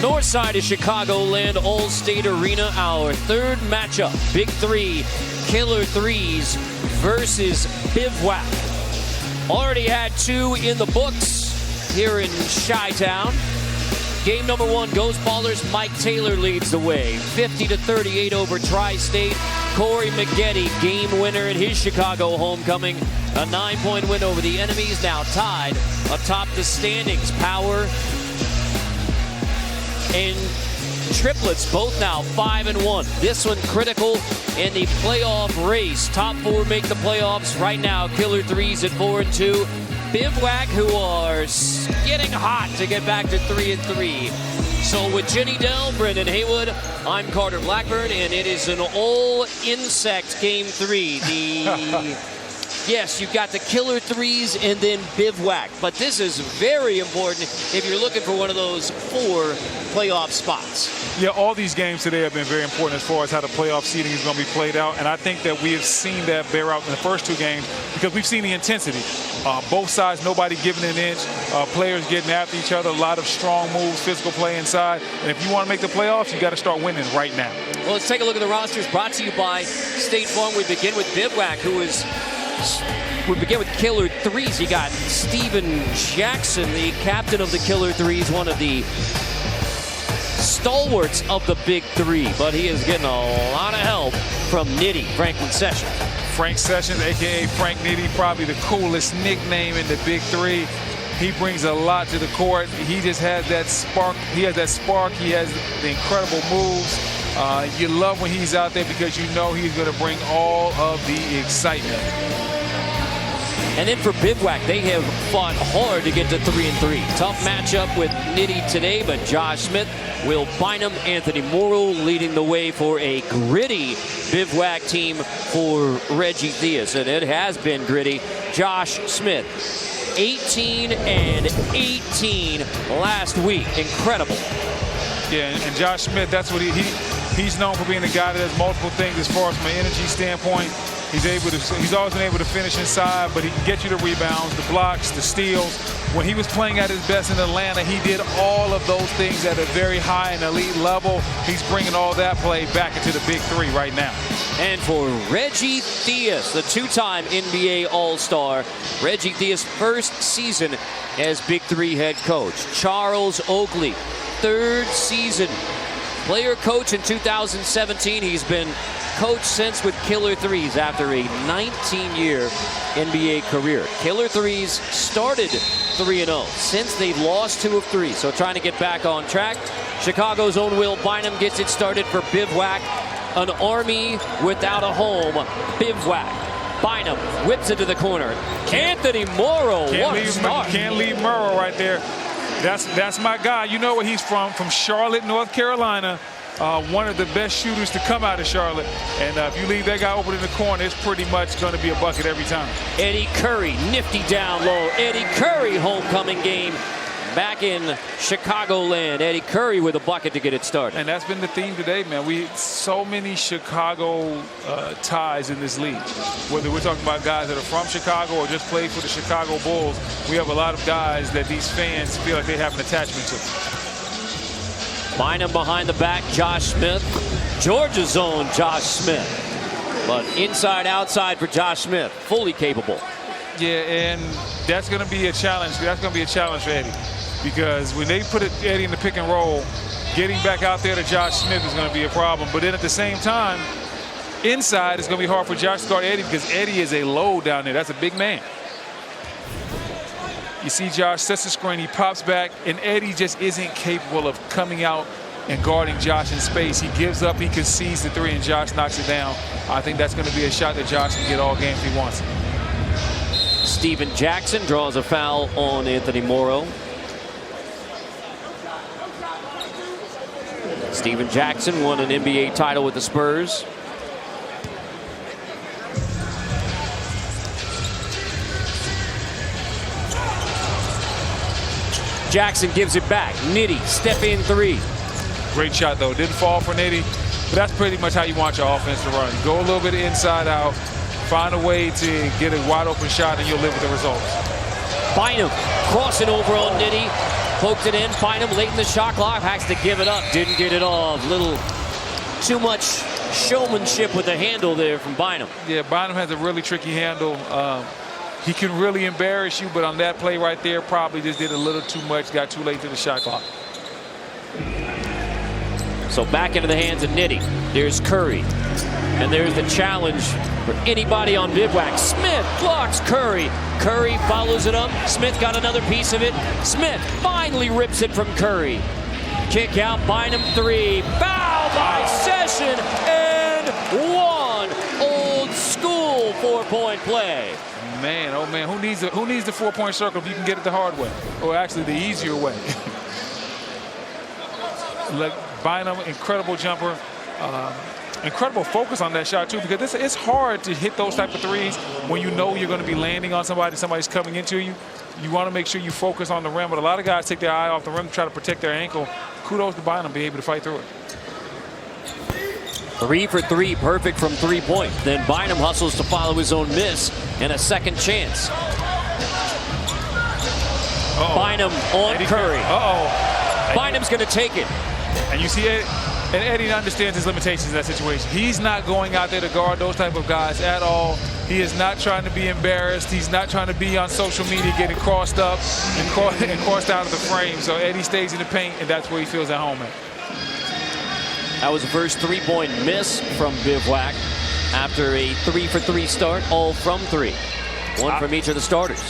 North side of Chicagoland, All-State Arena, our third matchup. Big 3, Killer 3's versus Bivouac. Already had 2 in the books here in Chi-Town. Game number 1, Ghost Ballers. Mike Taylor leads the way. 50-38 over Tri-State. Corey Maggette, game winner in his Chicago homecoming. A 9-point win over the enemies, now tied atop the standings. Power and triplets both now 5-1. This one critical in the playoff race. Top 4 make the playoffs right now. Killer 3's at 4-2. Bivouac, who are getting hot to get back to 3-3. So with Jenny Dell, Brendan Haywood, I'm Carter Blackburn, and it is an all-insect game 3. Yes, you've got the Killer 3's and then Bivouac, but this is very important if you're looking for one of those 4 playoff spots. Yeah, all these games today have been very important as far as how the playoff seeding is going to be played out, and I think that we have seen that bear out in the first 2 games because we've seen the intensity. Both sides, nobody giving an inch, players getting after each other, a lot of strong moves, physical play inside, and if you want to make the playoffs, you got to start winning right now. Well, let's take a look at the rosters brought to you by State Farm. We begin with Bivouac, we begin with Killer 3's. You got Steven Jackson, the captain of the Killer 3's, one of the stalwarts of the Big 3, but he is getting a lot of help from Nitty, Franklin Sessions. Frank Sessions, a.k.a. Frank Nitty, probably the coolest nickname in the Big 3. He brings a lot to the court. He just has that spark. He has that spark. He has the incredible moves. You love when he's out there because you know he's going to bring all of the excitement. And then for Bivouac, they have fought hard to get to 3-3. Tough matchup with Nitty today, but Josh Smith, Will Bynum, Anthony Morrow leading the way for a gritty Bivouac team for Reggie Diaz. And it has been gritty. Josh Smith, 18 and 18 last week. Incredible. Yeah, and Josh Smith, that's what he's known for, being a guy that does multiple things as far as from an energy standpoint. He's always been able to finish inside, but he can get you the rebounds, the blocks, the steals. When he was playing at his best in Atlanta, he did all of those things at a very high and elite level. He's bringing all that play back into the Big 3 right now. And for Reggie Diaz, the 2-time NBA All-Star, Reggie Diaz's first season as Big 3 head coach. Charles Oakley, 3rd season. Player coach in 2017. He's been coach since with Killer 3's after a 19-year NBA career. Killer 3's started 3-0 since they've lost 2 of 3. So trying to get back on track. Chicago's own Will Bynum gets it started for Bivouac. An army without a home. Bivouac. Bynum whips it to the corner. Anthony Morrow, what a start. Can't leave Morrow right there. That's my guy. You know where he's from Charlotte, North Carolina. One of the best shooters to come out of Charlotte. And if you leave that guy open in the corner, it's pretty much going to be a bucket every time. Eddie Curry, nifty down low. Eddie Curry, homecoming game back in Chicagoland. Eddie Curry with a bucket to get it started. And that's been the theme today, man. So many Chicago ties in this league. Whether we're talking about guys that are from Chicago or just played for the Chicago Bulls, we have a lot of guys that these fans feel like they have an attachment to. Bynum behind the back, Josh Smith. Georgia's own Josh Smith. But inside, outside for Josh Smith. Fully capable. Yeah, and that's going to be a challenge. That's going to be a challenge for Eddie. Because when they put Eddie in the pick and roll, getting back out there to Josh Smith is going to be a problem. But then at the same time, inside it's going to be hard for Josh to guard Eddie because Eddie is a load down there. That's a big man. You see Josh sets the screen, he pops back, and Eddie just isn't capable of coming out and guarding Josh in space. He gives up, he concedes the 3, and Josh knocks it down. I think that's going to be a shot that Josh can get all game if he wants. Steven Jackson draws a foul on Anthony Morrow. Steven Jackson won an NBA title with the Spurs. Jackson gives it back. Nitty, step in 3. Great shot, though. Didn't fall for Nitty. But that's pretty much how you want your offense to run. Go a little bit inside out. Find a way to get a wide open shot, and you'll live with the results. Bynum crossing over on Nitty. Poked it in, find him late in the shot clock. Has to give it up. Didn't get it off. Little too much showmanship with the handle there from Bynum. Yeah, Bynum has a really tricky handle. He can really embarrass you, but on that play right there, probably just did a little too much, got too late to the shot clock. So back into the hands of Nitty. There's Curry. And there's the challenge for anybody on Bivouac. Smith blocks Curry. Curry follows it up. Smith got another piece of it. Smith finally rips it from Curry. Kick out, Bynum three. Foul by Session and one. Old school 4-point play. Man, oh man, who needs the 4-point circle if you can get it the hard way? Or actually the easier way. Like Bynum, incredible jumper. Incredible focus on that shot too, because it's hard to hit those type of threes when you know you're going to be landing on somebody's coming into you. You want to make sure you focus on the rim, but a lot of guys take their eye off the rim to try to protect their ankle. Kudos to Bynum being able to fight through it. 3 for 3, perfect from 3-point. Then Bynum hustles to follow his own miss and a second chance. Bynum on Curry. Bynum's going to take it. And you see it. And Eddie understands his limitations in that situation. He's not going out there to guard those type of guys at all. He is not trying to be embarrassed. He's not trying to be on social media getting crossed up and crossed out of the frame. So Eddie stays in the paint, and that's where he feels at home at. That was the first 3-point miss from Bivouac after a 3 for 3 start, all from 3. One from each of the starters.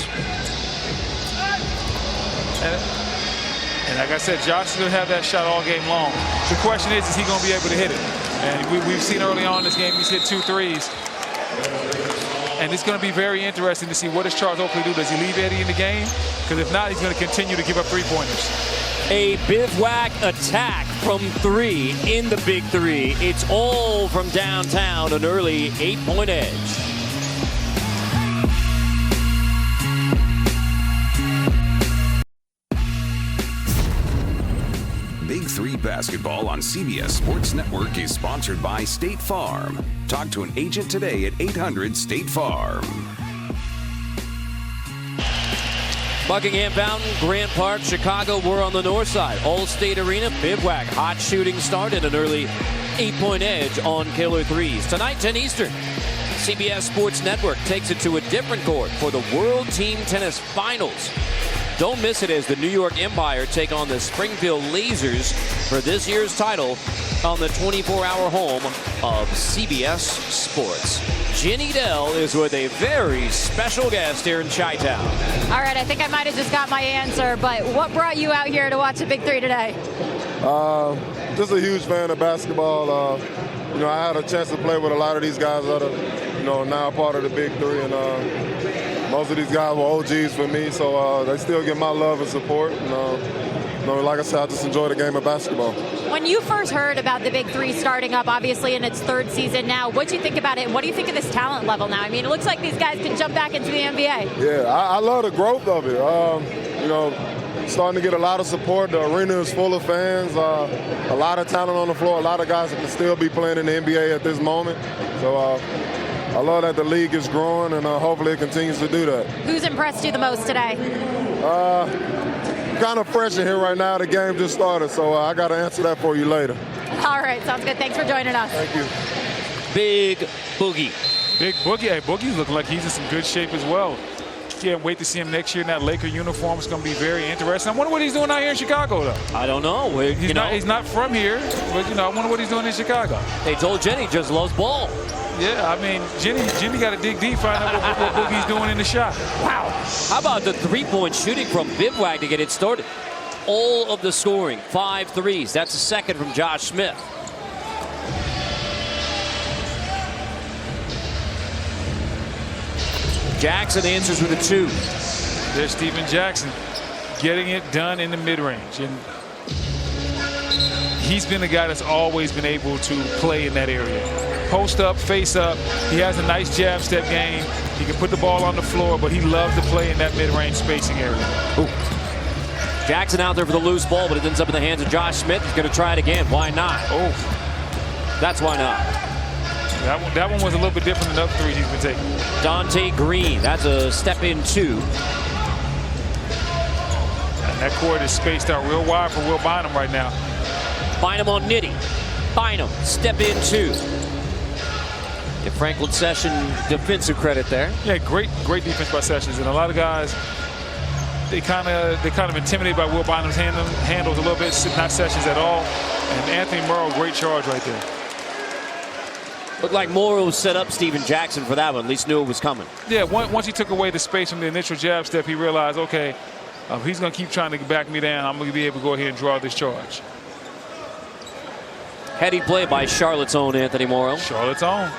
And like I said, Josh is going to have that shot all game long. The question is he going to be able to hit it? And we've seen early on in this game, he's hit 2 threes. And it's going to be very interesting to see what does Charles Oakley do. Does he leave Eddie in the game? Because if not, he's going to continue to give up 3-pointers. A Bivouac attack from 3 in the Big 3. It's all from downtown, an early 8-point edge. Big 3 basketball on CBS Sports Network is sponsored by State Farm. Talk to an agent today at 800-STATE-FARM. Buckingham Fountain, Grant Park, Chicago, we're on the north side. Allstate Arena, Bivouac, hot shooting start and an early 8-point edge on Killer 3's. Tonight, 10 Eastern, CBS Sports Network takes it to a different court for the World Team Tennis Finals. Don't miss it as the New York Empire take on the Springfield Lasers for this year's title on the 24-hour home of CBS Sports. Ginny Dell is with a very special guest here in Chi-Town. All right, I think I might have just got my answer, but what brought you out here to watch the Big 3 today? Just a huge fan of basketball. I had a chance to play with a lot of these guys that are, now part of the Big 3, and most of these guys were OGs for me, so they still get my love and support. And, like I said, I just enjoy the game of basketball. When you first heard about the Big 3 starting up, obviously in its 3rd season now, what do you think about it? What do you think of this talent level now? I mean, it looks like these guys can jump back into the NBA. Yeah, I love the growth of it. Starting to get a lot of support. The arena is full of fans. A lot of talent on the floor. A lot of guys that can still be playing in the NBA at this moment. So I love that the league is growing, and hopefully it continues to do that. Who's impressed you the most today? Kind of fresh in here right now. The game just started, so I got to answer that for you later. All right, sounds good. Thanks for joining us. Thank you. Big Boogie. Big Boogie. Hey, Boogie's looking like he's in some good shape as well. Can't wait to see him next year in that Laker uniform. It's going to be very interesting. I wonder what he's doing out here in Chicago, though. I don't know. He's not from here, but, I wonder what he's doing in Chicago. They told Jenny just loves ball. Yeah, I mean, Jenny got to dig deep, find out what Boogie's doing in the shot. Wow. How about the 3-point shooting from Bivouac to get it started? All of the scoring, 5 threes. That's a second from Josh Smith. Jackson answers with a 2. There's Steven Jackson getting it done in the mid-range. And he's been the guy that's always been able to play in that area. Post up, face up. He has a nice jab step game. He can put the ball on the floor, but he loves to play in that mid-range spacing area. Ooh. Jackson out there for the loose ball, but it ends up in the hands of Josh Smith. He's going to try it again. Why not? Oh, that's why not. That one was a little bit different than the other 3s he's been taking. Dante Green, that's a step in 2. And that court is spaced out real wide for Will Bynum right now. Bynum on Nitty. Bynum, step in 2. Give Franklin Session defensive credit there. Yeah, great defense by Sessions. And a lot of guys, they kind of intimidated by Will Bynum's handles a little bit, not Sessions at all. And Anthony Morrow, great charge right there. Looked like Morrow set up Steven Jackson for that one. At least knew it was coming. Yeah, once he took away the space from the initial jab step, he realized, okay, if he's going to keep trying to back me down, I'm going to be able to go ahead and draw this charge. Heady play by Charlotte's own Anthony Morrow. Charlotte's own.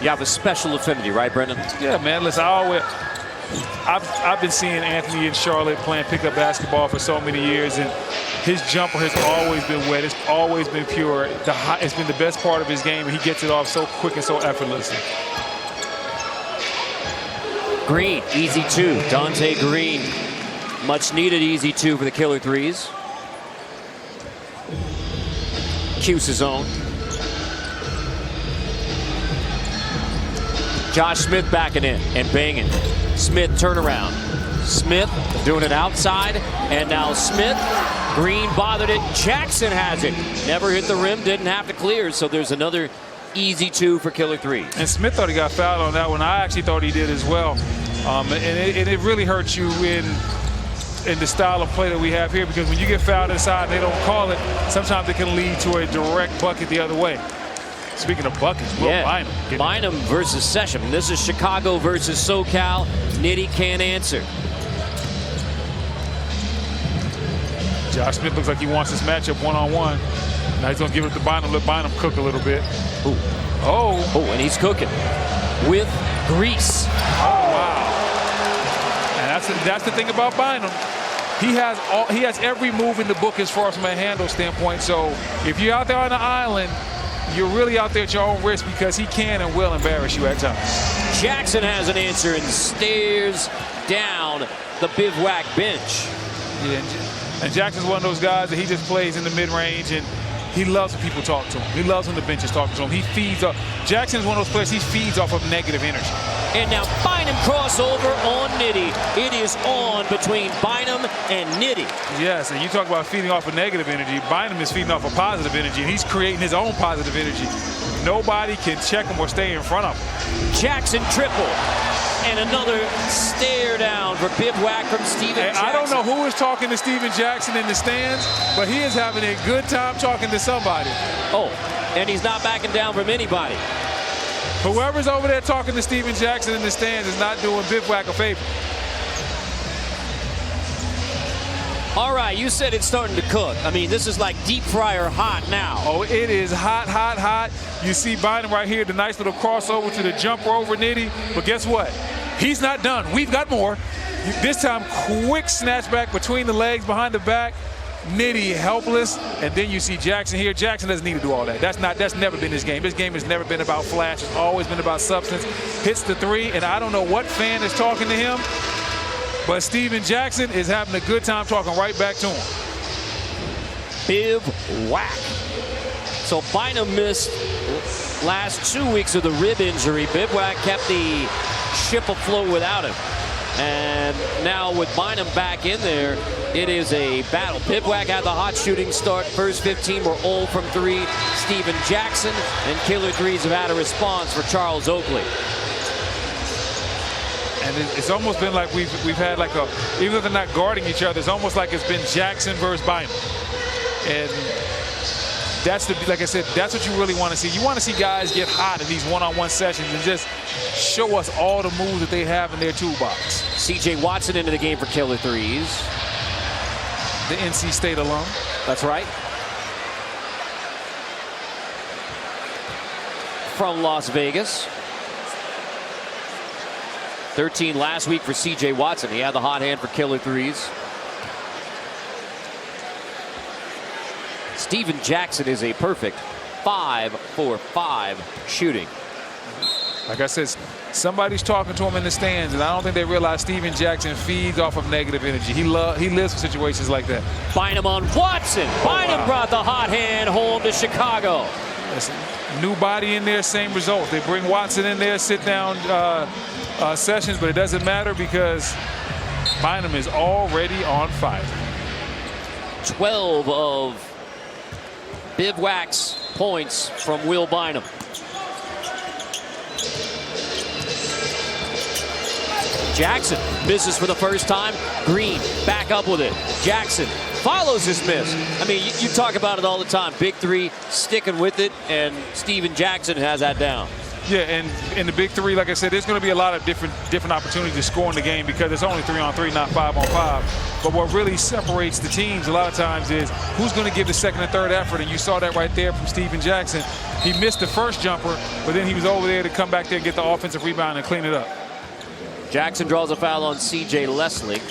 You have a special affinity, right, Brendan? Yeah, man. Listen, I've been seeing Anthony and Charlotte playing pickup basketball for so many years, and his jumper has always been wet. It's always been pure. It's been the best part of his game, and he gets it off so quick and so effortlessly. Green, easy 2. Dante Green, much needed easy 2 for the Killer 3's. Cuse's own. Josh Smith backing in and banging. Smith turnaround. Smith doing it outside, and now Smith. Green bothered it. Jackson has it. Never hit the rim, didn't have to clear, so there's another easy 2 for Killer 3. And Smith thought he got fouled on that one. I actually thought he did as well. And it really hurts you in the style of play that we have here, because when you get fouled inside and they don't call it, sometimes it can lead to a direct bucket the other way. Speaking of buckets, Will Bynum. Bynum versus Session. This is Chicago versus SoCal. Nitty can't answer. Josh Smith looks like he wants this matchup one-on-one. Now he's going to give it to Bynum, let Bynum cook a little bit. Ooh. Oh, and he's cooking with grease. Oh, wow. And that's the thing about Bynum. He has every move in the book as far as from a handle standpoint. So if you're out there on the island, you're really out there at your own risk, because he can and will embarrass you at times. Jackson has an answer and stares down the Bivouac bench. Yeah, and Jackson's one of those guys that he just plays in the mid-range, and he loves when people talk to him. He loves when the bench is talking to him. He feeds off. Jackson's one of those players, he feeds off of negative energy. And now Bynum crossover on Nitty. It is on between Bynum and Nitty. Yes, and you talk about feeding off of negative energy. Bynum is feeding off of positive energy, and he's creating his own positive energy. Nobody can check him or stay in front of him. Jackson triple. And another stare down for Bivouac from Steven Jackson. I don't know who is talking to Steven Jackson in the stands, but he is having a good time talking to somebody. Oh, and he's not backing down from anybody. Whoever's over there talking to Steven Jackson in the stands is not doing Bivouac a favor. All right, you said it's starting to cook. I mean, this is like deep fryer hot now. Oh, it is hot, hot, hot. You see Bynum right here, the nice little crossover to the jumper over Nitty. But guess what? He's not done. We've got more. This time, quick snatch back between the legs, behind the back. Nitty helpless, and then you see Jackson here. Jackson doesn't need to do all that. That's never been his game. His game has never been about flash. It's always been about substance. Hits the 3, and I don't know what fan is talking to him, but Steven Jackson is having a good time talking right back to him. Bivouac. So Bynum missed last 2 weeks of the rib injury. Bivouac kept the ship afloat without him. And now with Bynum back in there, it is a battle. Bivouac had the hot shooting start. First 15 were 0 from 3. Steven Jackson and Killer 3's have had a response for Charles Oakley. And it's almost been like we've had like a, even though they're not guarding each other, it's almost like it's been Jackson versus Bynum. And that's like I said, that's what you really want to see. You want to see guys get hot in these one-on-one sessions and just show us all the moves that they have in their toolbox. CJ Watson into the game for Killer 3's. The NC State alum. That's right. From Las Vegas. 13 last week for CJ Watson. He had the hot hand for Killer 3's. Steven Jackson is a perfect 5 for 5 shooting. Like I said, somebody's talking to him in the stands, and I don't think they realize Steven Jackson feeds off of negative energy. He lives for situations like that. Bynum on Watson. Bynum brought the hot hand home to Chicago. Listen, new body in there, same result. They bring Watson in there, sit down sessions, but it doesn't matter because Bynum is already on fire. 12 of Bivouac's points from Will Bynum. Jackson misses for the first time. Green back up with it. Jackson follows his miss. I mean, you talk about it all the time. Big three sticking with it, and Steven Jackson has that down. Yeah, and in the Big Three, like I said, there's going to be a lot of different opportunities to score in the game because it's only 3-on-3, not 5-on-5. But what really separates the teams a lot of times is who's going to give the second and third effort, and you saw that right there from Steven Jackson. He missed the first jumper, but then he was over there to come back there and get the offensive rebound and clean it up. Jackson draws a foul on C.J. Leslie.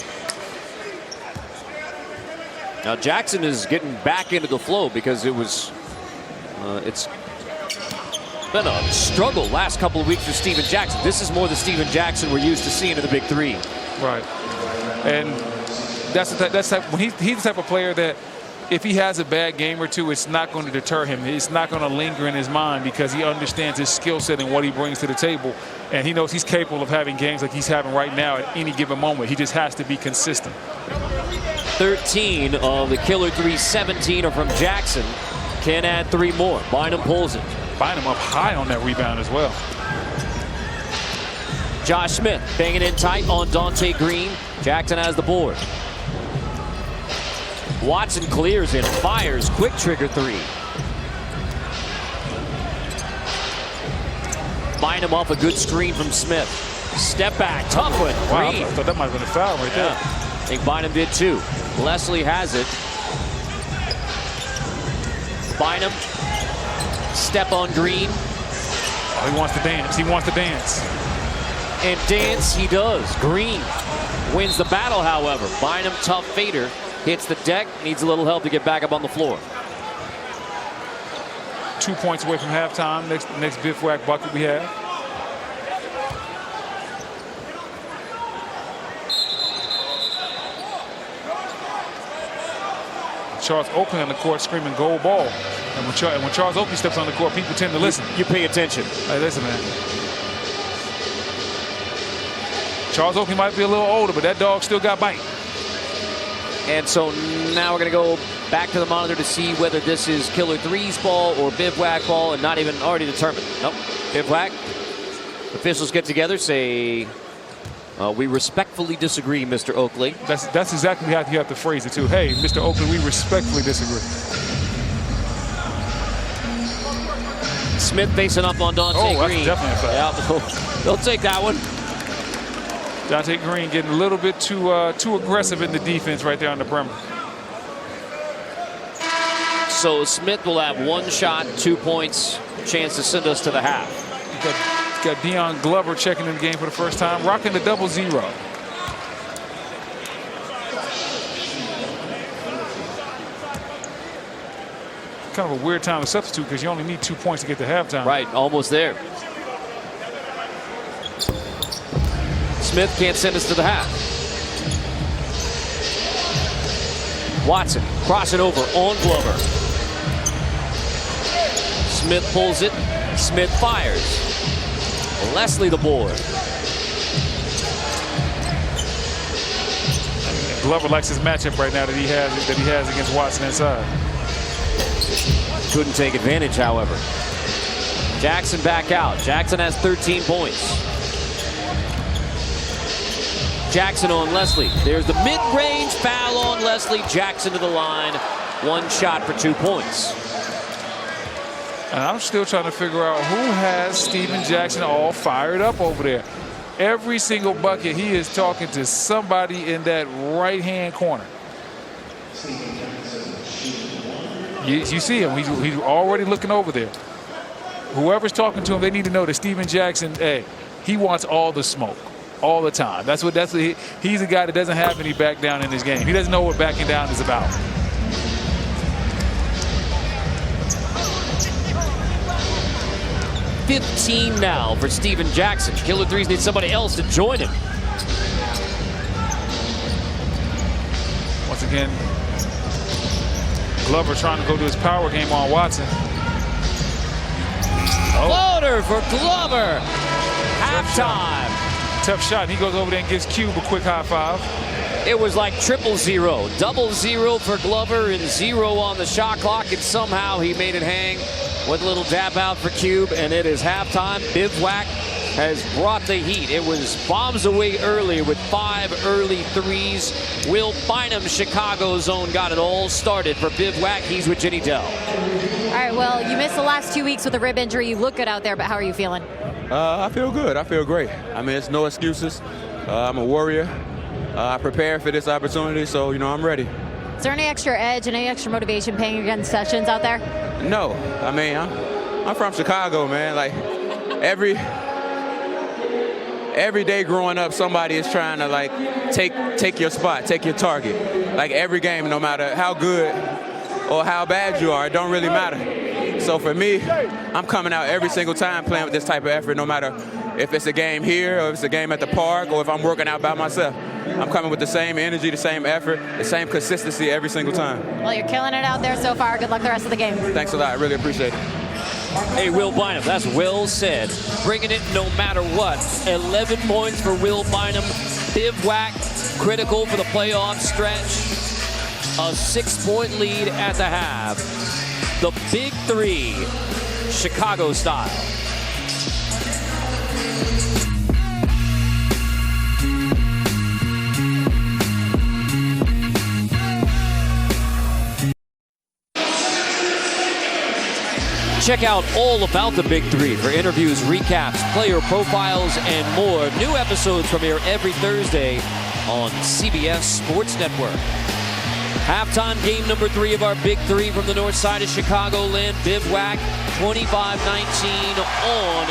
Now Jackson is getting back into the flow because it's been a struggle last couple of weeks for Steven Jackson. This is more the Steven Jackson we're used to seeing in the Big Three. Right, and that's when he's the type of player that if he has a bad game or two, it's not going to deter him. It's not going to linger in his mind because he understands his skill set and what he brings to the table. And he knows he's capable of having games like he's having right now at any given moment. He just has to be consistent. 13 of the Killer 3, 17 are from Jackson. Can add 3 more. Bynum pulls it. Bynum up high on that rebound as well. Josh Smith banging in tight on Dante Green. Jackson has the board. Watson clears in, fires, quick trigger 3. Bynum off a good screen from Smith. Step back, tough one. Wow, Green. I thought that might have been a foul right there. I think Bynum did too. Leslie has it. Bynum, step on Green. Oh, he wants to dance. He wants to dance. And dance he does. Green wins the battle, however. Bynum, tough fader. Hits the deck, needs a little help to get back up on the floor. 2 points away from halftime. Next Bivouac bucket we have. Charles Oakley on the court screaming gold ball. And when Charles Oakley steps on the court, people tend to listen. You pay attention. Hey, listen, man. Charles Oakley might be a little older, but that dog still got bite. And so now we're going to go back to the monitor to see whether this is Killer 3's ball or Bivouac ball, and not even already determined. Nope, Bivouac. Officials get together, say, we respectfully disagree, Mr. Oakley. That's exactly how you have to phrase it, too. Hey, Mr. Oakley, we respectfully disagree. Smith facing up on Dante Green. That's definitely a foul. Yeah, they'll take that one. Dante Green getting a little bit too aggressive in the defense right there on the perimeter. So Smith will have 1 shot, 2 points, chance to send us to the half. Got Deion Glover checking in the game for the first time, rocking the 0-0. Kind of a weird time to substitute because you only need 2 points to get to halftime. Right, almost there. Smith can't send us to the half. Watson crossing over on Glover. Smith pulls it. Smith fires. Leslie the board. Glover likes his matchup right now that he has against Watson inside. Couldn't take advantage, however. Jackson back out. Jackson has 13 points. Jackson on Leslie. There's the mid-range foul on Leslie. Jackson to the line. 1 shot for 2 points. And I'm still trying to figure out who has Steven Jackson all fired up over there. Every single bucket, he is talking to somebody in that right-hand corner. You see him. He's already looking over there. Whoever's talking to him, they need to know that Steven Jackson, hey, he wants all the smoke. All the time. He's a guy that doesn't have any back down in his game. He doesn't know what backing down is about. $15 now for Steven Jackson. Killer 3's need somebody else to join him. Once again, Glover trying to go to his power game on Watson. Floater for Glover. Halftime. Tough shot. He goes over there and gives Cube a quick high five. It was like 000, 000 for Glover and 0 on the shot clock, and somehow he made it hang with a little dab out for Cube, and it is halftime. Bivouac has brought the heat. It was bombs away early with 5 early threes. Will Bynum, Chicago zone, got it all started for Bivouac. He's with Jenny Dell. All right, well, you missed the last 2 weeks with a rib injury. You look good out there, but how are you feeling? I feel good. I feel great. I mean, it's no excuses. I'm a warrior. I prepared for this opportunity, so, I'm ready. Is there any extra edge and any extra motivation playing against Sessions out there? No. I mean, I'm from Chicago, man. Like, every day growing up, somebody is trying to, like, take your spot, take your target. Like, every game, no matter how good or how bad you are, it don't really matter. So for me, I'm coming out every single time playing with this type of effort, no matter if it's a game here or if it's a game at the park or if I'm working out by myself. I'm coming with the same energy, the same effort, the same consistency every single time. Well, you're killing it out there so far. Good luck the rest of the game. Thanks a lot. I really appreciate it. Hey, Will Bynum, that's well said. Bringing it no matter what. 11 points for Will Bynum. Bivouac, critical for the playoff stretch. A 6-point lead at the half. The Big 3, Chicago style. Check out all about the Big 3 for interviews, recaps, player profiles, and more. New episodes premiere every Thursday on CBS Sports Network. Halftime game number 3 of our Big 3 from the north side of Chicagoland. Bivouac 25-19 on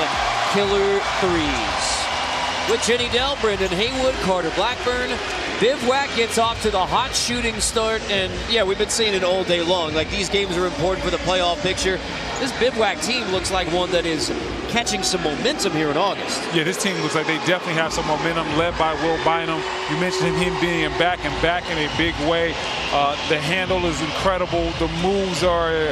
Killer 3's. With Jenny Dell, Brendan Haywood, Carter Blackburn. Bivouac gets off to the hot shooting start, and yeah, we've been saying it all day long. Like, these games are important for the playoff picture. This Bivouac team looks like one that is catching some momentum here in August. Yeah, this team looks like they definitely have some momentum, led by Will Bynum. You mentioned him being back in a big way. The handle is incredible. The moves are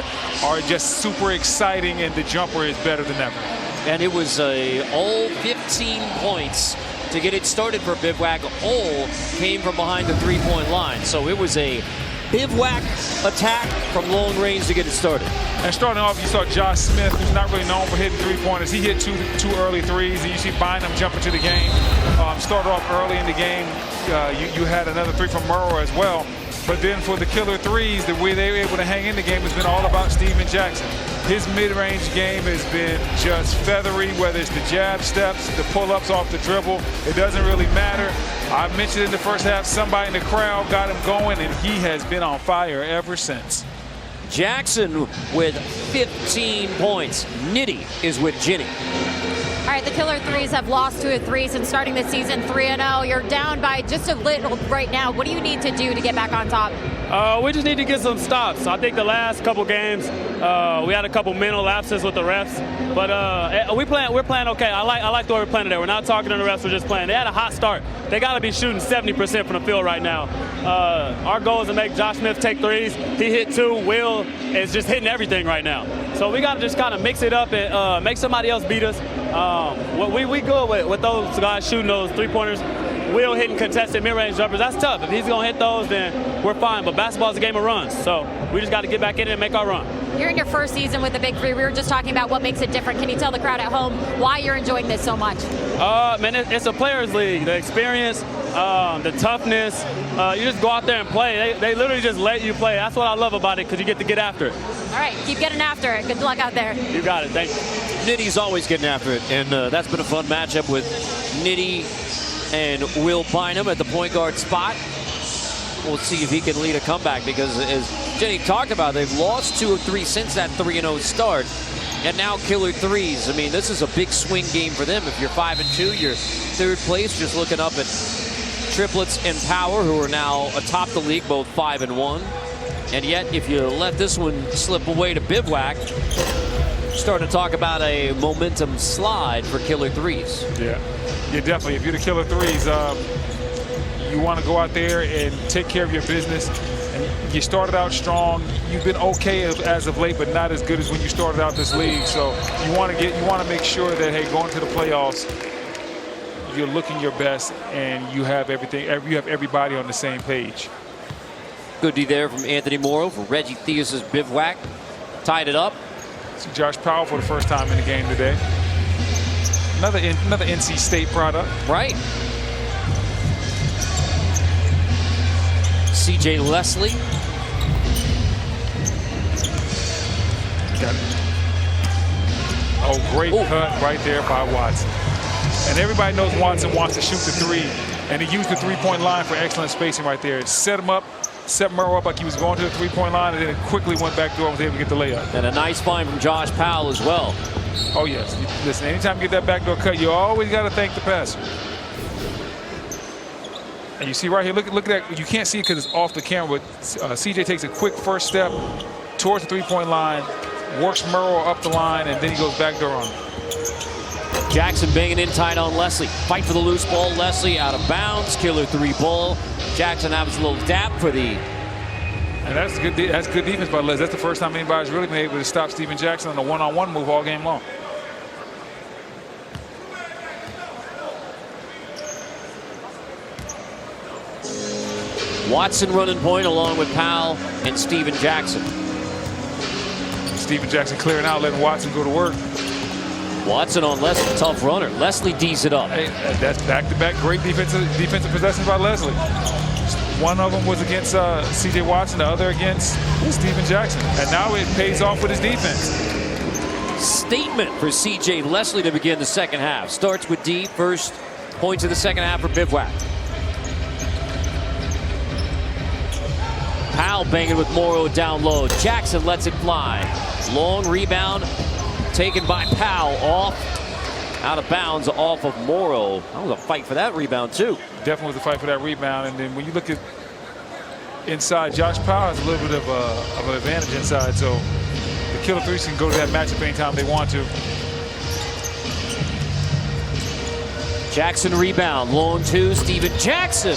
just super exciting, and the jumper is better than ever. And it was all 15 points to get it started for Bivouac. All came from behind the three-point line. So it was a Bivouac attack from long range to get it started. And starting off, you saw Josh Smith, who's not really known for hitting three-pointers. He hit two early threes. And you see Bynum jumping to the game. Started off early in the game. You had another three from Murrow as well. But then for the killer threes, the way they were able to hang in the game has been all about Steven Jackson. His mid-range game has been just feathery, whether it's the jab steps, the pull-ups off the dribble. It doesn't really matter. I mentioned in the first half, somebody in the crowd got him going, and he has been on fire ever since. Jackson with 15 points. Nitty is with Ginny. All right, the Killer Threes have lost 2 of 3 since starting the season 3-0. You're down by just a little right now. What do you need to do to get back on top? We just need to get some stops. I think the last couple games, we had a couple mental lapses with the refs, but we're playing okay. I like the way we're playing today. We're not talking to the refs, we're just playing. They had a hot start. They got to be shooting 70% from the field right now. Our goal is to make Josh Smith take threes. He hit 2. Will is just hitting everything right now. So we got to just kind of mix it up and make somebody else beat us. We good with those guys shooting those three-pointers. Will hitting contested mid-range jumpers. That's tough. If he's going to hit those, then we're fine. But basketball is a game of runs. So we just got to get back in it and make our run. You're in your first season with the Big 3. We were just talking about what makes it different. Can you tell the crowd at home why you're enjoying this so much? Man, it's a players' league. The experience, the toughness. You just go out there and play. They literally just let you play. That's what I love about it, because you get to get after it. All right, keep getting after it. Good luck out there. You got it. Thank you. Nitty's always getting after it, and that's been a fun matchup with Nitty and Will Bynum at the point guard spot. We'll see if he can lead a comeback, because as Jenny talked about, they've lost 2 of 3 since that 3-0 start. And now Killer Threes. I mean, this is a big swing game for them. If you're 5-2, you're third place, just looking up at Triplets and Power, who are now atop the league, both 5-1. And yet, if you let this one slip away to Bivouac, starting to talk about a momentum slide for Killer Threes. Yeah, definitely. If you're the Killer Threes, you want to go out there and take care of your business. And you started out strong. You've been okay as of late, but not as good as when you started out this league. So you want to make sure that, hey, going to the playoffs, you're looking your best, and you have everything. You have everybody on the same page. Good D there from Anthony Morrow for Reggie Theus' Bivouac. Tied it up. See Josh Powell for the first time in the game today. Another NC State product. Right. C.J. Leslie. Got it. Oh, great cut right there by Watson. And everybody knows Watson wants to shoot the three, and he used the three-point line for excellent spacing right there. Set him up, set Murrow up like he was going to the three-point line, and then it quickly went back door and was able to get the layup. And a nice find from Josh Powell as well. Oh, yes. Listen, anytime you get that backdoor cut, you always got to thank the passer. And you see right here, look at that. You can't see it because it's off the camera, but CJ takes a quick first step towards the three-point line, works Murrow up the line, and then he goes backdoor on him. Jackson banging in tight on Leslie. Fight for the loose ball. Leslie out of bounds. Killer three ball. Jackson has a little dap for the. And that's good defense by Leslie. That's the first time anybody's really been able to stop Steven Jackson on a one-on-one move all game long. Watson running point along with Powell and Steven Jackson. Steven Jackson clearing out, letting Watson go to work. Watson on Leslie, tough runner. Leslie D's it up. Hey, that's back-to-back great defensive possessions by Leslie. One of them was against C.J. Watson, the other against Steven Jackson. And now it pays off with his defense. Statement for C.J. Leslie to begin the second half. Starts with D, first points of the second half for Bivouac. Powell banging with Morrow down low. Jackson lets it fly. Long rebound taken by Powell off. Out of bounds off of Morrow. That was a fight for that rebound too. Definitely was a fight for that rebound. And then when you look at inside, Josh Powell has a little bit of an advantage inside. So the Killer Threes can go to that matchup anytime they want to. Jackson rebound, long two, Steven Jackson.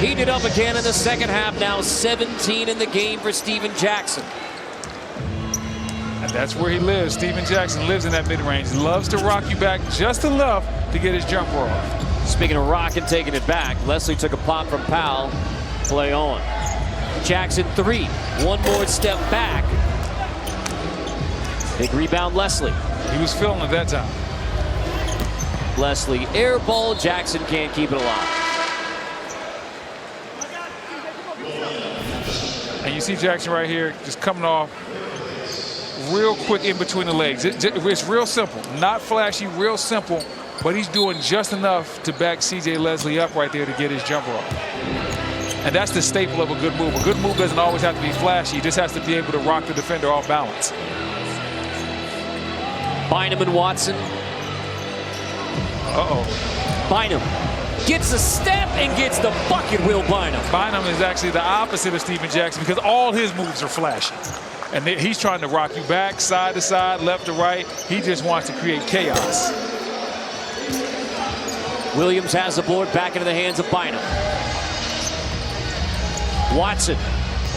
Heated up again in the second half, now 17 in the game for Steven Jackson. And that's where he lives. Steven Jackson lives in that mid-range. Loves to rock you back just enough to get his jumper off. Speaking of rocking, taking it back, Leslie took a pop from Powell. Play on. Jackson three, one more step back. Big rebound, Leslie. He was feeling it that time. Leslie air ball. Jackson can't keep it alive. And you see Jackson right here just coming off real quick in between the legs. It's real simple, not flashy, real simple, but he's doing just enough to back C.J. Leslie up right there to get his jumper off. And that's the staple of a good move. A good move doesn't always have to be flashy. He just has to be able to rock the defender off balance. Bynum and Watson. Bynum gets a step and gets the bucket, Will Bynum. Bynum is actually the opposite of Steven Jackson because all his moves are flashy. And he's trying to rock you back, side to side, left to right. He just wants to create chaos. Williams has the board back into the hands of Bynum. Watson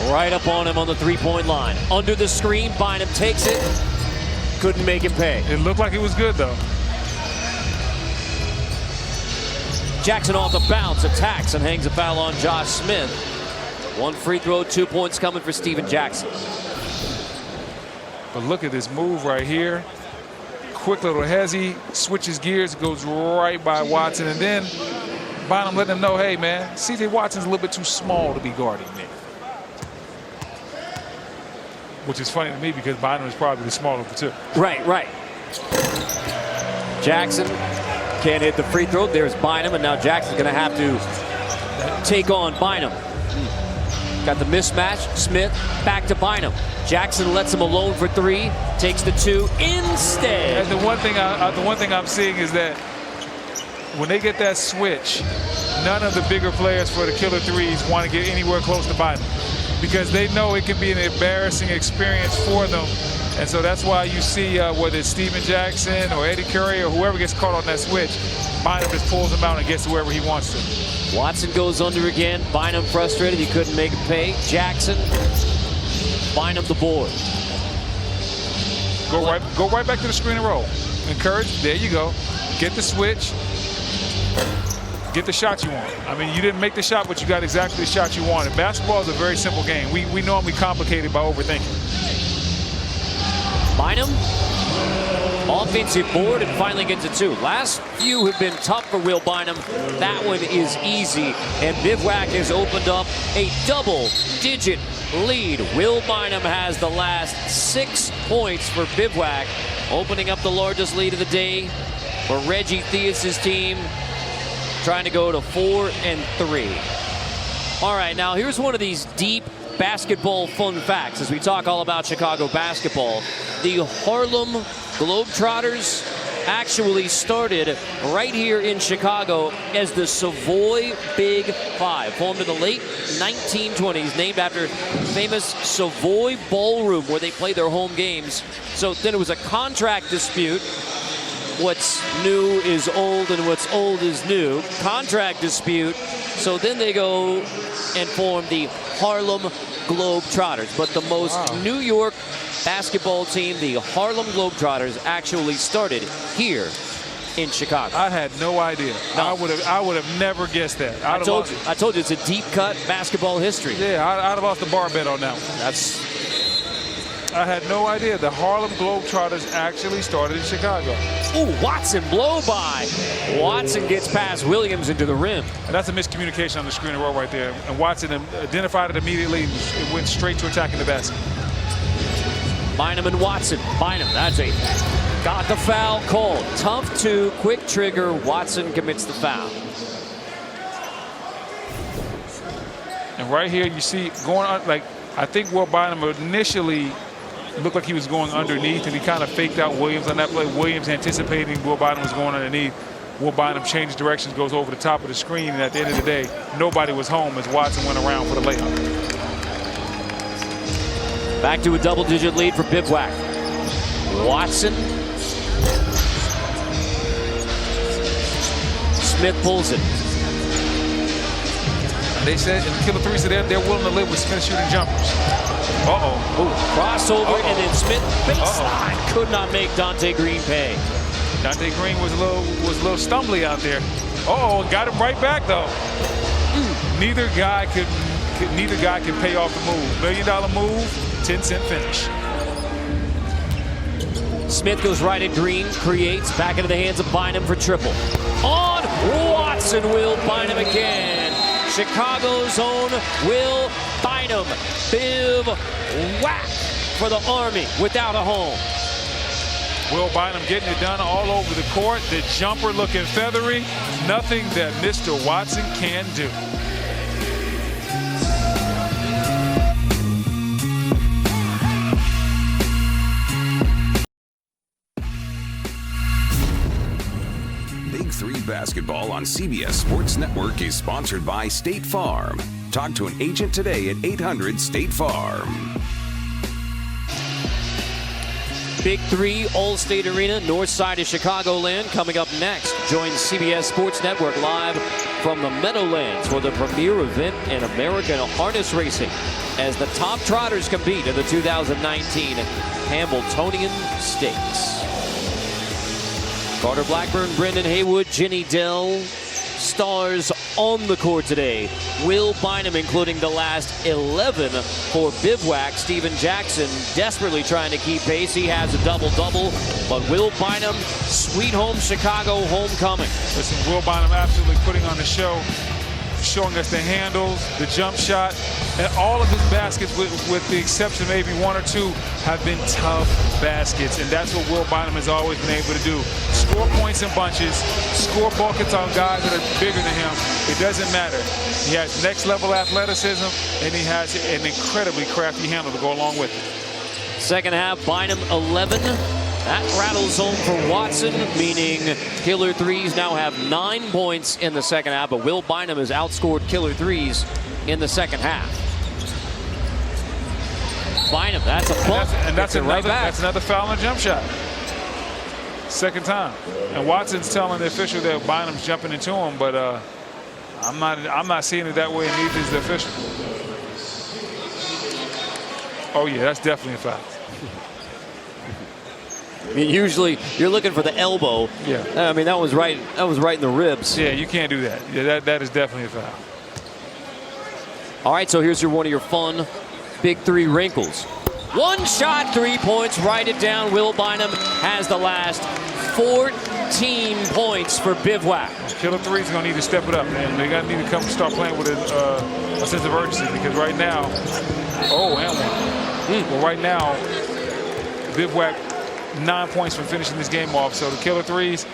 right up on him on the three-point line. Under the screen, Bynum takes it. Couldn't make it pay. It looked like it was good, though. Jackson off the bounce, attacks and hangs a foul on Josh Smith. One free throw, 2 points coming for Steven Jackson. But look at this move right here. Quick little hezzy, switches gears, goes right by Watson. And then Bynum letting him know, hey, man, C.J. Watson's a little bit too small to be guarding me. Which is funny to me because Bynum is probably the smaller of the two. Right. Jackson can't hit the free throw. There's Bynum, and now Jackson's going to have to take on Bynum. Got the mismatch. Smith back to Bynum. Jackson lets him alone for three. Takes the two instead. And the one thing I'm seeing is that when they get that switch, none of the bigger players for the Killer Threes want to get anywhere close to Bynum because they know it can be an embarrassing experience for them. And so that's why you see whether it's Steven Jackson or Eddie Curry or whoever gets caught on that switch, Bynum just pulls him out and gets to wherever he wants to. Watson goes under again. Bynum frustrated. He couldn't make it pay. Jackson, Bynum the board. Go right back to the screen and roll. Encourage. There you go. Get the switch. get the shot you want. I mean, you didn't make the shot, but you got exactly the shot you wanted. Basketball is a very simple game. We normally complicate it by overthinking. Bynum, offensive board, and finally gets it 2. Last few have been tough for Will Bynum. That one is easy, and Bivouac has opened up a double-digit lead. Will Bynum has the last 6 points for Bivouac, opening up the largest lead of the day for Reggie Theus' team, trying to go to 4-3. All right, now here's one of these deep basketball fun facts as we talk all about Chicago basketball. The Harlem Globetrotters actually started right here in Chicago as the Savoy Big 5, formed in the late 1920s, named after famous Savoy Ballroom where they play their home games. So then it was a contract dispute. What's new is old and what's old is new. Contract dispute. So then they go and form the Harlem Globetrotters. But the most New York basketball team, the Harlem Globetrotters, actually started here in Chicago. I had no idea. No. I would have never guessed that. I told you it's a deep cut basketball history. Yeah, I'd have lost the bar bet on that one. I had no idea the Harlem Globetrotters actually started in Chicago. Ooh, Watson blow by. Watson gets past Williams into the rim. And that's a miscommunication on the screen and roll right there. And Watson identified it immediately and went straight to attacking the basket. Bynum and Watson. Bynum, that's a got the foul called. Tough 2, quick trigger. Watson commits the foul. And right here you see going on, like, I think Will Bynum initially looked like he was going underneath, and he kind of faked out Williams on that play. Williams anticipating Will Bynum was going underneath. Will Bynum changes directions, goes over the top of the screen, and at the end of the day, nobody was home as Watson went around for the layup. Back to a double-digit lead for Bivouac. Watson. Smith pulls it. They said in Killer 3's they're willing to live with Smith shooting jumpers. Ooh, crossover, and then Smith baseline. Could not make Dante Green pay. Dante Green was a little stumbly out there. Got him right back though. Neither guy can pay off the move. $1 million move, 10-cent finish. Smith goes right at Green, creates, back into the hands of Bynum for triple. On Watson, Will Bynum again. Chicago's own Will Bynum. Bivouac for the Army without a home. Will Bynum getting it done all over the court. The jumper looking feathery. Nothing that Mr. Watson can do. Big 3 basketball on CBS Sports Network is sponsored by State Farm. Talk to an agent today at 800-STATE-FARM. Big 3 All-State Arena, north side of Chicagoland. Coming up next, join CBS Sports Network live from the Meadowlands for the premier event in American harness racing as the top trotters compete in the 2019 Hambletonian Stakes. Carter Blackburn, Brendan Haywood, Jenny Dell, stars on the court today. Will Bynum, including the last 11 for Bivouac. Steven Jackson desperately trying to keep pace. He has a double-double, but Will Bynum, sweet home Chicago homecoming. Listen, Will Bynum absolutely putting on the show, showing us the handles, the jump shot, and all of his baskets, with the exception of maybe 1 or 2, have been tough baskets, and that's what Will Bynum has always been able to do. Score points in bunches, score buckets on guys that are bigger than him. It doesn't matter. He has next-level athleticism, and he has an incredibly crafty handle to go along with it. Second half, Bynum 11. That rattles home for Watson, meaning Killer 3's now have 9 points in the second half, but Will Bynum has outscored Killer 3's in the second half. Bynum, that's a bump. And that's another foul and jump shot. Second time. And Watson's telling the official that Bynum's jumping into him, but I'm not seeing it that way, and neither is the official. Oh yeah, that's definitely a foul. I mean, usually you're looking for the elbow. Yeah. I mean, that was right in the ribs. Yeah, you can't do that. Yeah, that is definitely a foul. All right, so here's one of your fun Big 3 wrinkles. One shot, 3 points. Write it down. Will Bynum has the last 14 points for Bivouac. Killer 3's going to need to step it up, man. They're going to need to come start playing with a sense of urgency because right now, well, right now, Bivouac 9 points from finishing this game off. So the Killer 3's,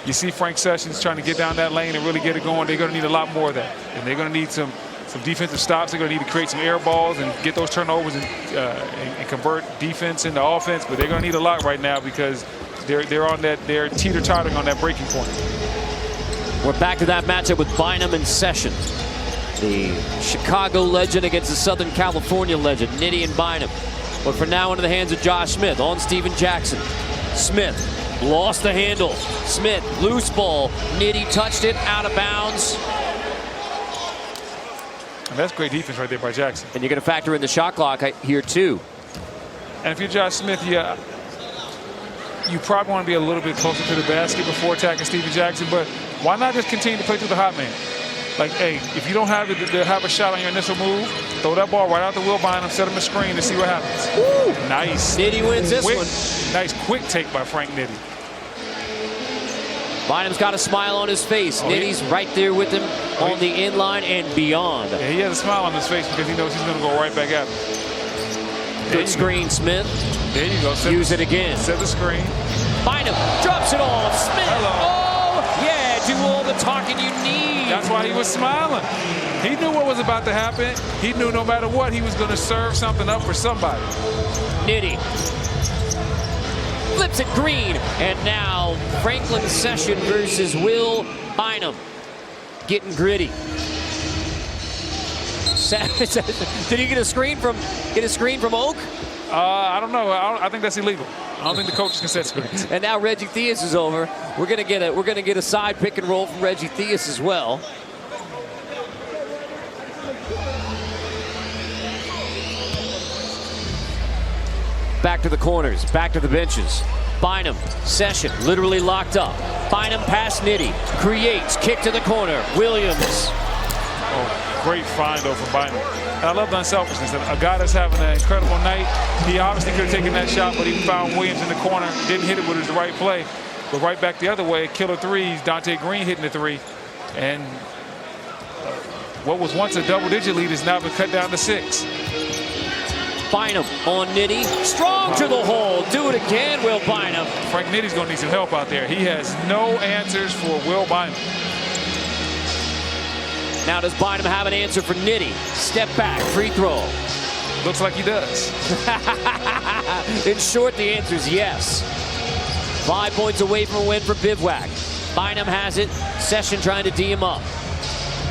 you see Frank Sessions trying to get down that lane and really get it going. They're going to need a lot more of that. And they're going to need some defensive stops. They're going to need to create some air balls and get those turnovers and convert defense into offense. But they're going to need a lot right now because they're teeter-tottering on that breaking point. We're back to that matchup with Bynum and Sessions. The Chicago legend against the Southern California legend, Nitty and Bynum. But for now, into the hands of Josh Smith on Steven Jackson. Smith lost the handle. Smith, loose ball. Nitty touched it out of bounds. And that's great defense right there by Jackson. And you're going to factor in the shot clock here, too. And if you're Josh Smith, you probably want to be a little bit closer to the basket before attacking Steven Jackson. But why not just continue to play through the hot man? Like, hey, if you don't have a shot on your initial move, throw that ball right out the Will Bynum, set him a screen and see what happens. Woo! Nice. Nitty wins this one. Nice quick take by Frank Nitty. Bynum's got a smile on his face. Nitty's right there with him on the inline and beyond. Yeah, he has a smile on his face because he knows he's going to go right back at him. Good screen, Smith. There you go. Use it again. Set the screen. Bynum drops it off. Smith. Hello. Oh, yeah, do all the talking you need. That's why he was smiling. He knew what was about to happen. He knew no matter what, he was going to serve something up for somebody. Nitty flips it green. And now Franklin Session versus Will Bynum. Getting gritty. Did he get a screen from Oak? I don't know. I think that's illegal. I don't think the coaches can set screens. And now Reggie Theus is over. We're gonna get a side pick and roll from Reggie Theus as well. Back to the corners, back to the benches. Bynum, Session, literally locked up. Bynum past Nitty, creates, kick to the corner. Williams. Oh, great find though from Bynum. And I love the unselfishness. A guy that's having an incredible night. He obviously could have taken that shot, but he found Williams in the corner. Didn't hit it with the right play. But right back the other way, Killer 3's Dante Green hitting the three. And what was once a double-digit lead has now been cut down to 6. Bynum on Nitty, strong to the hole. Do it again, Will Bynum. Frank Nitty's going to need some help out there. He has no answers for Will Bynum. Now does Bynum have an answer for Nitty? Step back, free throw. Looks like he does. In short, the answer is yes. 5 points away from a win for Bivouac. Bynum has it. Session trying to D him up.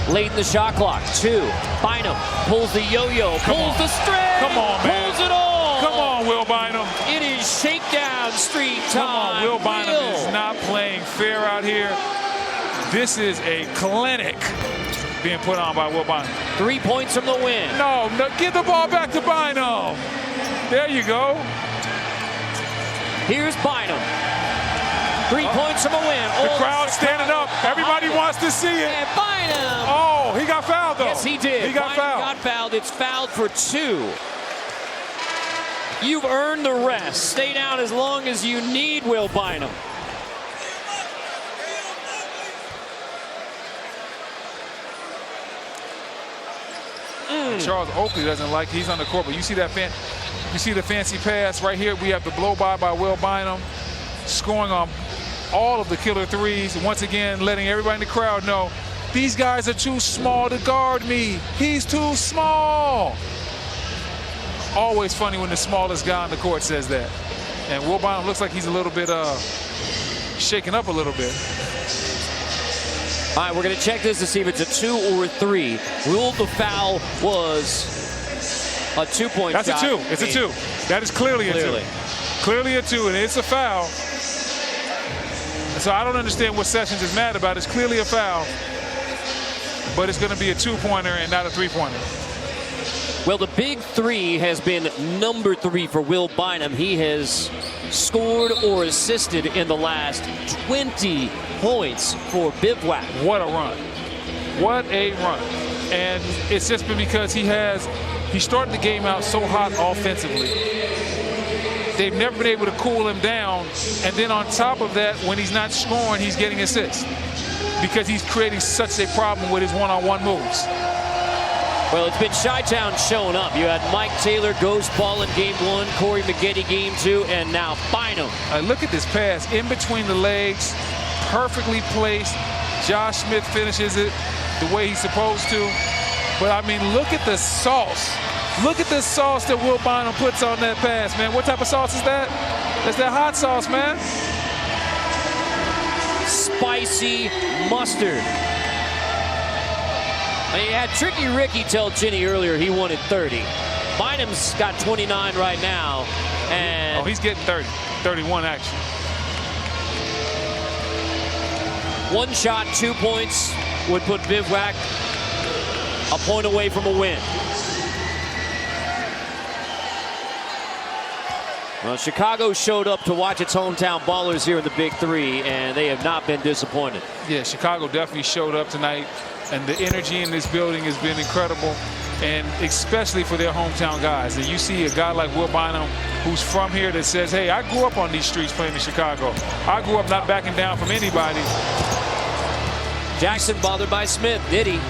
Late in the shot clock. 2. Bynum pulls the yo-yo, pulls the string. Come on, man. Pulls it all. Come on, Will Bynum. It is shakedown street time. Come on, Will Bynum is not playing fair out here. This is a clinic being put on by Will Bynum. 3 points from the win. No, give the ball back to Bynum. There you go. Here's Bynum. 3 points from a win. The crowd standing up. Everybody wants to see it. And Bynum. Oh, he got fouled, though. Yes, he did. He got fouled. Got fouled. It's fouled for 2. You've earned the rest. Stay down as long as you need, Will Bynum. Charles Oakley doesn't like he's on the court, but you see that you see the fancy pass right here. We have the blow by Will Bynum, scoring on all of the Killer 3's. Once again, letting everybody in the crowd know these guys are too small to guard me. He's too small. Always funny when the smallest guy on the court says that. And Will Bynum looks like he's a little bit shaken up a little bit. All right, we're going to check this to see if it's a 2 or a 3. Ruled the foul was a 2-point shot. That's a 2. It's a 2. That is clearly a 2. Clearly a 2, and it's a foul. So I don't understand what Sessions is mad about. It's clearly a foul, but it's going to be a 2-pointer and not a 3-pointer. Well, the Big 3 has been number 3 for Will Bynum. He has scored or assisted in the last 20 points for Bivouac. What a run. What a run. And it's just been because he started the game out so hot offensively. They've never been able to cool him down. And then on top of that, when he's not scoring, he's getting assists because he's creating such a problem with his one-on-one moves. Well, it's been Chi-Town showing up. You had Mike Taylor ghost ball in game 1, Corey Maggette game 2, and now Bynum. Look at this pass in between the legs, perfectly placed. Josh Smith finishes it the way he's supposed to. But, I mean, look at the sauce. Look at the sauce that Will Bynum puts on that pass, man. What type of sauce is that? That's that hot sauce, man. Spicy mustard. You had Tricky Ricky tell Ginny earlier he wanted 30. Bynum's got 29 right now. And he's getting 30. 31, actually. 1 shot, 2 points would put Bivouac a point away from a win. Well, Chicago showed up to watch its hometown ballers here in the Big 3, and they have not been disappointed. Yeah, Chicago definitely showed up tonight, and the energy in this building has been incredible, and especially for their hometown guys. And you see a guy like Will Bynum, who's from here, that says, hey, I grew up on these streets playing in Chicago. I grew up not backing down from anybody. Jackson bothered by Smith, did he?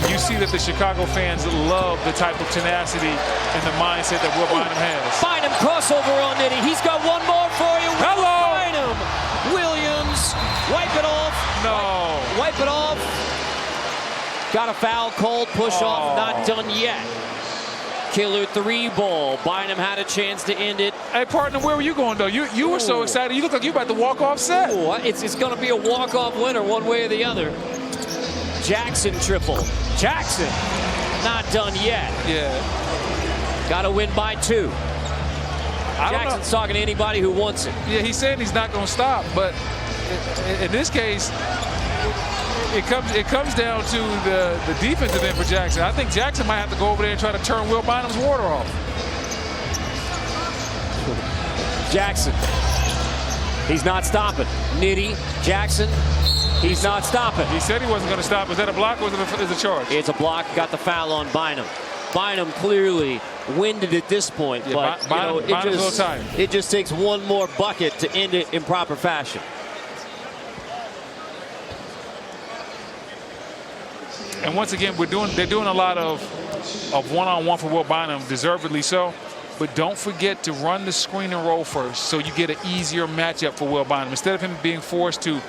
You see that the Chicago fans love the type of tenacity and the mindset that Will Bynum has. Bynum crossover on Nitty. He's got one more for you. Hello! Bynum. Williams. Wipe it off. No. Wipe it off. Got a foul called. Push off. Not done yet. Killer 3 ball. Bynum had a chance to end it. Hey, partner, where were you going, though? You were so excited. You look like you were about to walk off set. Ooh, it's going to be a walk-off winner one way or the other. Jackson triple. Jackson not done yet. Yeah. Got to win by 2. Jackson's talking to anybody who wants it. Yeah, he's saying he's not going to stop, but in this case, it comes down to the defensive end for Jackson. I think Jackson might have to go over there and try to turn Will Bynum's water off. Jackson. He's not stopping. Nitty. Jackson. He's not stopping. He said he wasn't going to stop. Is that a block or is it a charge? It's a block. Got the foul on Bynum. Bynum clearly winded at this point, yeah, but it just takes one more bucket to end it in proper fashion. And once again, they're doing a lot of one-on-one for Will Bynum, deservedly so. But don't forget to run the screen and roll first, so you get an easier matchup for Will Bynum. Instead of him being forced to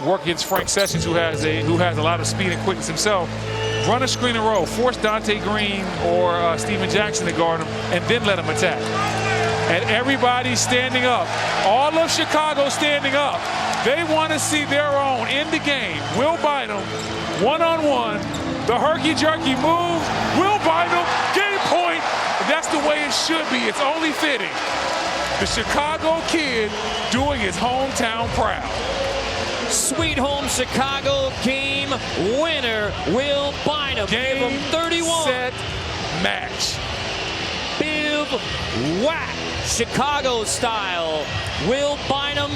work against Frank Sessions, who has a lot of speed and quickness himself, run a screen and roll, force Dante Green or Steven Jackson to guard him, and then let him attack. And everybody's standing up. All of Chicago standing up. They want to see their own in the game. Will Bynum, one-on-one, the herky-jerky move. Will Bynum, game point. That's the way it should be. It's only fitting. The Chicago kid doing his hometown proud. Sweet home Chicago game winner, Will Bynum. Gave him 31. Set, match. Bivouac, Chicago style. Will Bynum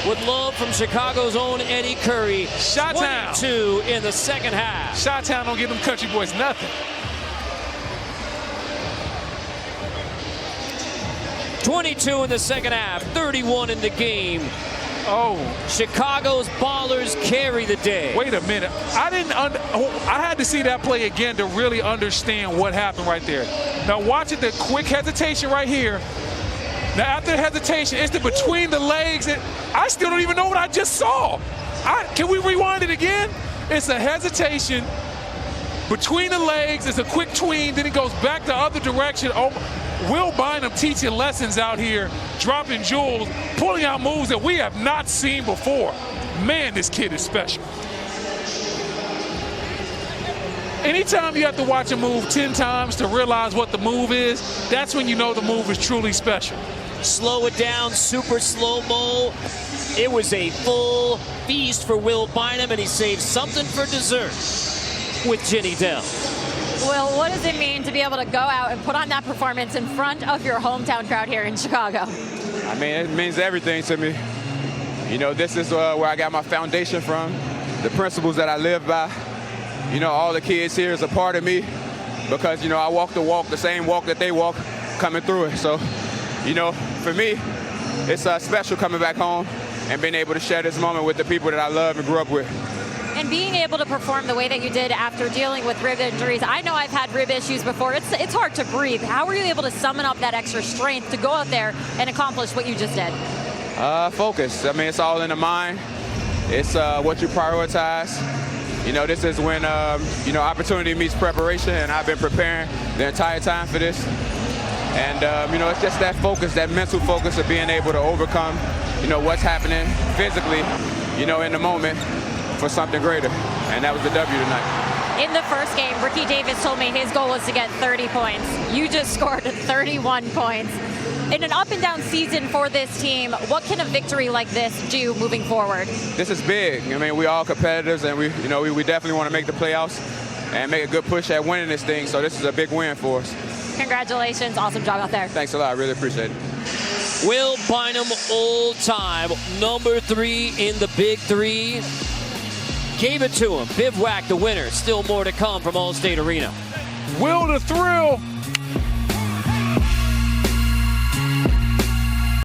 with love from Chicago's own Eddie Curry. Chi-Town. 22 in the second half. Chi-Town don't give them country boys nothing. 22 in the second half, 31 in the game. Oh. Chicago's ballers carry the day. Wait a minute. I had to see that play again to really understand what happened right there. Now watch it, the quick hesitation right here. Now after the hesitation, it's the between the legs. I still don't even know what I just saw. Can we rewind it again? It's a hesitation between the legs. It's a quick tween. Then it goes back the other direction. Oh, Will Bynum teaching lessons out here, dropping jewels, pulling out moves that we have not seen before. Man, this kid is special. Anytime you have to watch a move 10 times to realize what the move is, that's when you know the move is truly special. Slow it down, super slow-mo. It was a full feast for Will Bynum, and he saved something for dessert with Jenny Dell. Will, what does it mean to be able to go out and put on that performance in front of your hometown crowd here in Chicago? I mean, it means everything to me. You know, this is where I got my foundation from, the principles that I live by. You know, all the kids here is a part of me because, you know, I walk the walk, the same walk that they walk, coming through it. So, you know, for me, it's special coming back home and being able to share this moment with the people that I love and grew up with. And being able to perform the way that you did after dealing with rib injuries, I know I've had rib issues before. It's hard to breathe. How were you able to summon up that extra strength to go out there and accomplish what you just did? Focus. I mean, it's all in the mind. It's what you prioritize. You know, this is when, you know, opportunity meets preparation, and I've been preparing the entire time for this. And, you know, it's just that focus, that mental focus of being able to overcome, you know, what's happening physically, you know, in the moment for something greater. And that was the W tonight. In the first game, Ricky Davis told me his goal was to get 30 points. You just scored 31 points. In an up and down season for this team, what can a victory like this do moving forward? This is big. I mean, we all competitors, and we definitely want to make the playoffs and make a good push at winning this thing. So this is a big win for us. Congratulations. Awesome job out there. Thanks a lot. I really appreciate it. Will Bynum, all-time number 3 in the Big 3. Gave it to him. Bivouac, the winner. Still more to come from Allstate Arena. Will the thrill